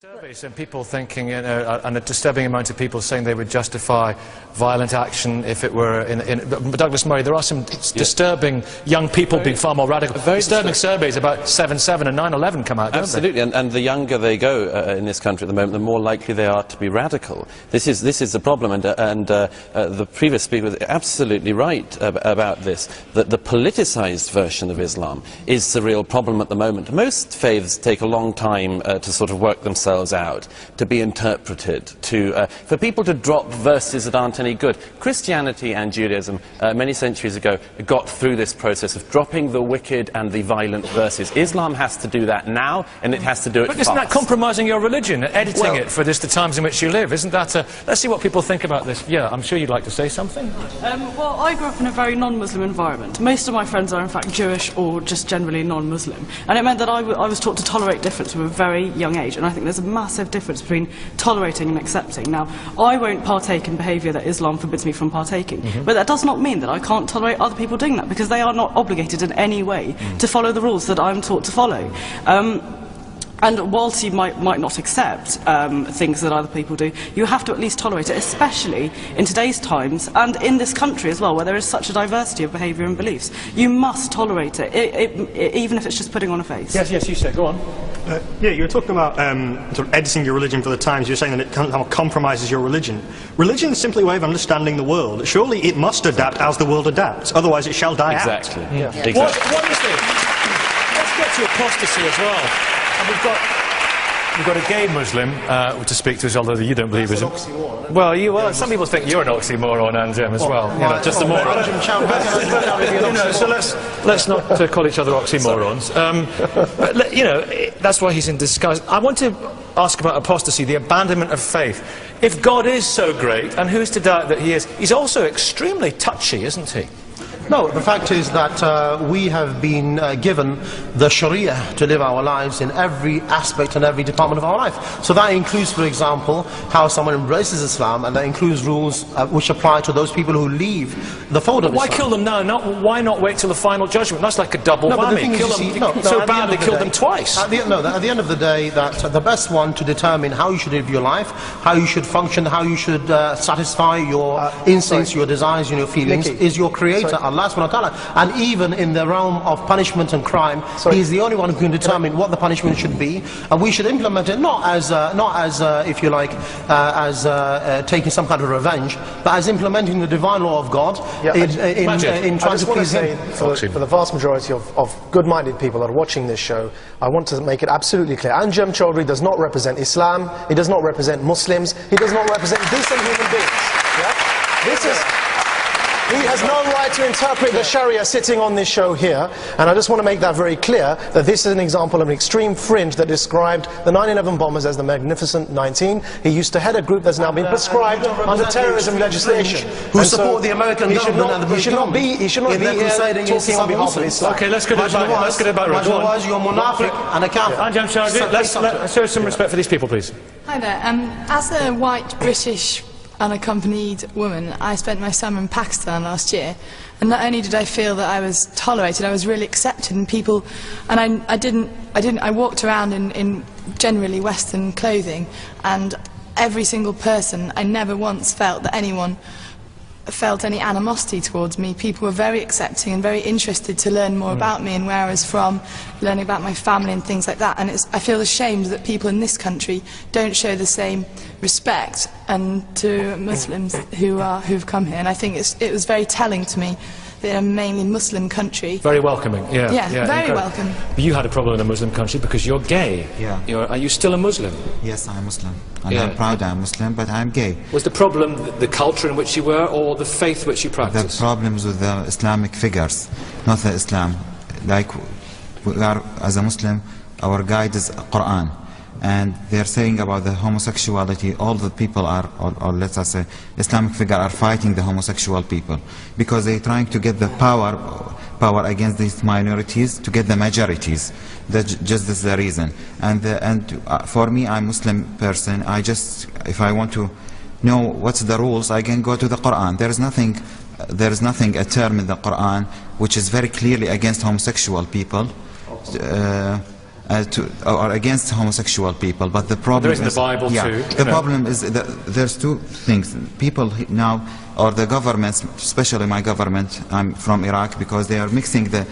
Surveys and people thinking, and a disturbing amount of people saying they would justify violent action if it were Douglas Murray, there are some disturbing young people being far more radical. Disturbing surveys about 7/7 and 9/11 come out, don't Absolutely, they? and the younger they go in this country at the moment, the more likely they are to be radical. This is the problem, and the previous speaker was absolutely right about this, that the politicized version of Islam is the real problem at the moment. Most faiths take a long time to sort of work themselves out, to be interpreted, for people to drop verses that aren't any good. Christianity and Judaism, many centuries ago, got through this process of dropping the wicked and the violent verses. Islam has to do that now, and it has to do it fast. But isn't that compromising your religion, editing it for the times in which you live? Isn't that let's see what people think about this. Yeah, I'm sure you'd like to say something. Well, I grew up in a very non-Muslim environment. Most of my friends are in fact Jewish or just generally non-Muslim, and it meant that I was taught to tolerate difference from a very young age, and I think there's a massive difference between tolerating and accepting. Now, I won't partake in behaviour that Islam forbids me from partaking, but that does not mean that I can't tolerate other people doing that, because they are not obligated in any way to follow the rules that I'm taught to follow. And whilst you might not accept things that other people do, you have to at least tolerate it, especially in today's times and in this country as well, where there is such a diversity of behaviour and beliefs. You must tolerate it, even if it's just putting on a face. Yes, you said, go on. Yeah, you were talking about sort of editing your religion for the times. You're saying that it kind of compromises your religion. Religion is simply a way of understanding the world. Surely it must adapt as the world adapts, otherwise it shall die out. Exactly. Yeah. Exactly. What is this? Let's get to apostasy as well. And we've got a gay Muslim to speak to us, although you don't believe it. Well, some people think you're an oxymoron, and as well. You know, just a moron. So let's not call each other oxymorons. But you know, that's why he's in disguise. I want to ask about apostasy, the abandonment of faith. If God is so great, and who's to doubt that he is? He's also extremely touchy, isn't he? No, the fact is that we have been given the Sharia to live our lives in every aspect and every department of our life. So that includes, for example, how someone embraces Islam, and that includes rules which apply to those people who leave the fold of Islam. Why kill them now? Why not wait till the final judgment? That's like a double whammy. Kill them so bad they killed them twice. At the end of the day, that the best one to determine how you should live your life, how you should function, how you should satisfy your instincts, your desires, and your feelings, is your Creator, Allah subhanahu wa ta'ala. And even in the realm of punishment and crime, He is the only one who can determine what the punishment should be, and we should implement it not as if you like, as taking some kind of revenge, but as implementing the divine law of God in trying to please Him. For the vast majority of good-minded people that are watching this show, I want to make it absolutely clear: Anjem Choudhury does not represent Islam. He does not represent Muslims. He does not represent decent human beings. Yeah? He has no right to interpret the Sharia sitting on this show here, and I just want to make that very clear, that this is an example of an extreme fringe that described the 9/11 bombers as the Magnificent 19. He used to head a group that's now been prescribed under terrorism legislation. Who support the American government and the British government. He should not be here talking on behalf of Islam. Okay, let's get it back. Otherwise you're munafiq and a kafir. Anjem Choudhury, let's show some respect for these people, please. Hi there. As a white British unaccompanied woman, I spent my summer in Pakistan last year, and not only did I feel that I was tolerated, I was really accepted, and people, and I walked around in generally Western clothing, and every single person, I never once felt that anyone felt any animosity towards me. People were very accepting and very interested to learn more about me and where I was from, learning about my family and things like that. And I feel ashamed that people in this country don't show the same respect and to Muslims who've come here. And I think it was very telling to me that in a mainly Muslim country. Very welcoming, yeah. Yeah, very welcome. But you had a problem in a Muslim country because you're gay. Yeah. Are you still a Muslim? Yes, I'm Muslim. And I'm proud I'm Muslim, but I'm gay. Was the problem the culture in which you were, or the faith which you practiced? The problems with the Islamic figures, not the Islam. Like, we are, as a Muslim, our guide is Quran. And they're saying about the homosexuality, all the people are, or let's say, Islamic figure are fighting the homosexual people, because they're trying to get the power against these minorities to get the majorities. Just this is the reason. And for me, I'm a Muslim person. If I want to know what's the rules, I can go to the Quran. There is nothing a term in the Quran which is very clearly against homosexual people. or against homosexual people, but the problem there is the Bible too. The problem is that there's two things. People now, or the governments, especially my government, I'm from Iraq, because they are mixing the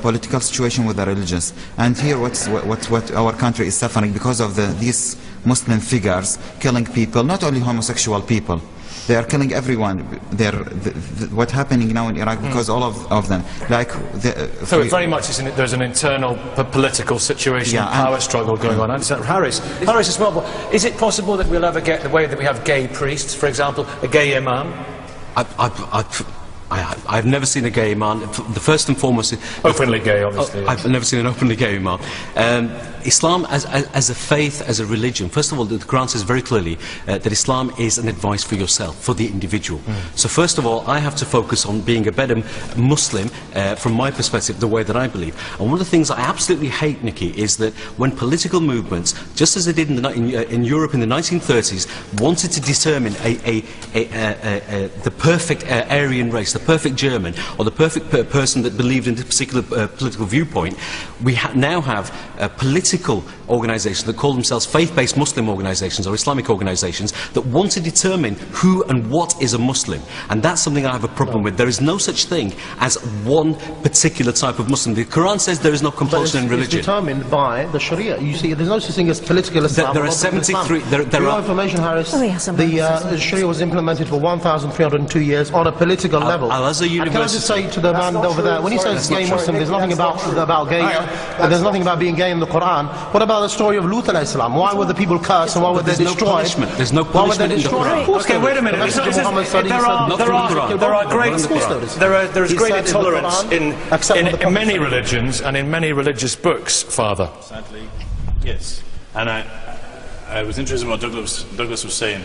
political situation with the religious. And here what our country is suffering because of these Muslim figures killing people, not only homosexual people. They are killing everyone. What's happening now in Iraq because all of them. So it very much there's an internal political situation, power struggle going on. I understand. Harris as well. Is it possible that we'll ever get the way that we have gay priests, for example, a gay imam? I've never seen a gay imam. The first and foremost, openly gay, obviously. I've never seen an openly gay imam. Islam as a faith, as a religion, first of all, the Quran says very clearly that Islam is an advice for yourself, for the individual. So first of all, I have to focus on being a better Muslim from my perspective, the way that I believe. And one of the things I absolutely hate, Nikki, is that when political movements, just as they did in Europe in the 1930s, wanted to determine the perfect Aryan race, the perfect German, or the perfect person that believed in a particular political viewpoint, we now have political organisations that call themselves faith-based Muslim organisations or Islamic organisations that want to determine who and what is a Muslim. And that's something I have a problem with. There is no such thing as one particular type of Muslim. The Quran says there is no compulsion in religion. It's determined by the Sharia. You see, there's no such thing as political Islam. There are 73... For your information, Harris, the Sharia was implemented for 1,302 years on a political level. Al-Azhar And can I just say to the man over there, when he says gay Muslim, there's nothing about gay, there's nothing about being gay in the Quran. What about the story of Lut alayhi salam? Why were the people cursed and why were they destroyed? There's no punishment in the Quran. Okay, wait a minute. There is great intolerance in many religions and in many religious books, Father. Sadly, yes. And I was interested in what Douglas was saying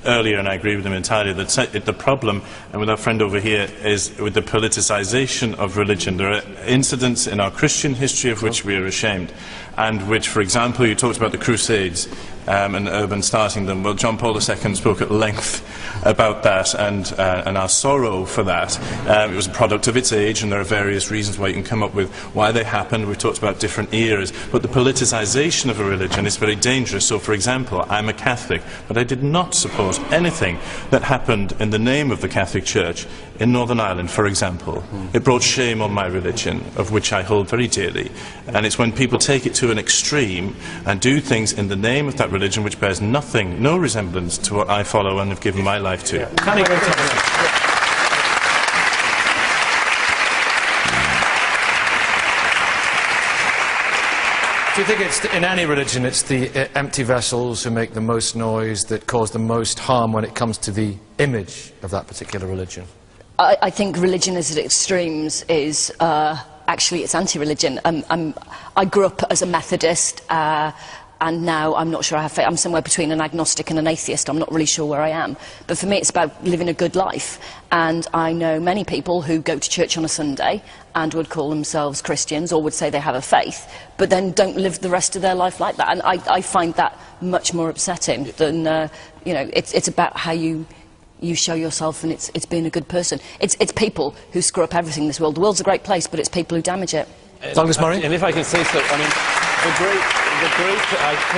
earlier, and I agree with him entirely, that the problem, and with our friend over here, is with the politicization of religion. There are incidents in our Christian history of which we are ashamed, and which, for example, you talked about the Crusades and Urban starting them. Well, John Paul II spoke at length about that and our sorrow for that. It was a product of its age, and there are various reasons why you can come up with why they happened. We've talked about different eras, but the politicization of a religion is very dangerous. So, for example, I'm a Catholic, but I did not support anything that happened in the name of the Catholic Church in Northern Ireland, for example. It brought shame on my religion, of which I hold very dearly. And it's when people take it to an extreme and do things in the name of that religion which bears nothing, no resemblance to what I follow and have given my life to. Do you think it's, in any religion, it's the empty vessels who make the most noise, that cause the most harm when it comes to the image of that particular religion? I think religion as at extremes is, actually it's anti-religion. I grew up as a Methodist, and now I'm not sure I have faith. I'm somewhere between an agnostic and an atheist. I'm not really sure where I am. But for me it's about living a good life. And I know many people who go to church on a Sunday and would call themselves Christians or would say they have a faith, but then don't live the rest of their life like that. And I find that much more upsetting than, you know, it's about how you show yourself, and it's being a good person. It's people who screw up everything in this world. The world's a great place, but it's people who damage it. Douglas Murray? And if I can say so, I mean,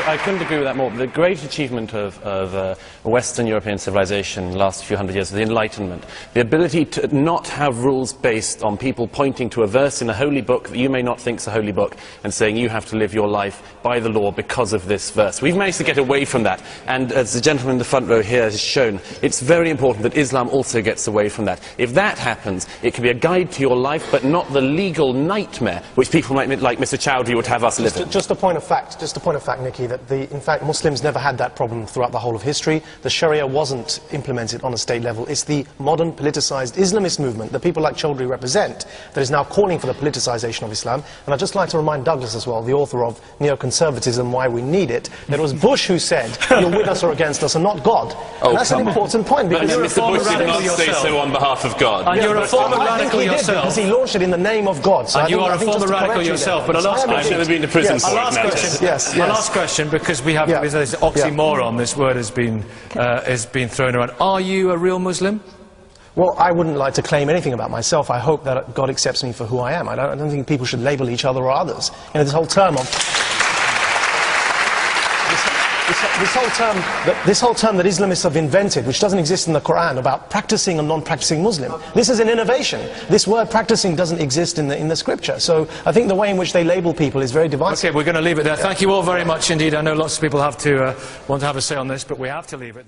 I couldn't agree with that more. But the great achievement of Western European civilization in the last few hundred years, the Enlightenment, the ability to not have rules based on people pointing to a verse in a holy book that you may not think is a holy book and saying you have to live your life by the law because of this verse. We've managed to get away from that. And as the gentleman in the front row here has shown, it's very important that Islam also gets away from that. If that happens, it can be a guide to your life, but not the legal nightmare which people like Mr. Chowdhury would have us live in. Just a point of fact, Nikki, that in fact Muslims never had that problem throughout the whole of history. The Sharia wasn't implemented on a state level. It's the modern politicized Islamist movement that people like Chowdhury represent that is now calling for the politicization of Islam. And I'd just like to remind Douglas as well, the author of Neoconservatism, Why We Need It, that it was Bush who said, you're with us or against us, and not God. And that's an important point, because you're Mr. Bush did not say so on behalf of God. And you're a former radical yourself. Because he launched it in the name of God. So and you are a former radical yourself. But I've never been to prison for it. My last question, because we have this oxymoron, this word has been thrown around. Are you a real Muslim? Well, I wouldn't like to claim anything about myself. I hope that God accepts me for who I am. I don't think people should label each other or others. You know, this whole term of... This whole term that Islamists have invented, which doesn't exist in the Quran, about practicing and non-practicing Muslim, this is an innovation. This word practicing doesn't exist in the scripture. So I think the way in which they label people is very divisive. Okay, we're going to leave it there. Thank you all very much indeed. I know lots of people have to want to have a say on this, but we have to leave it.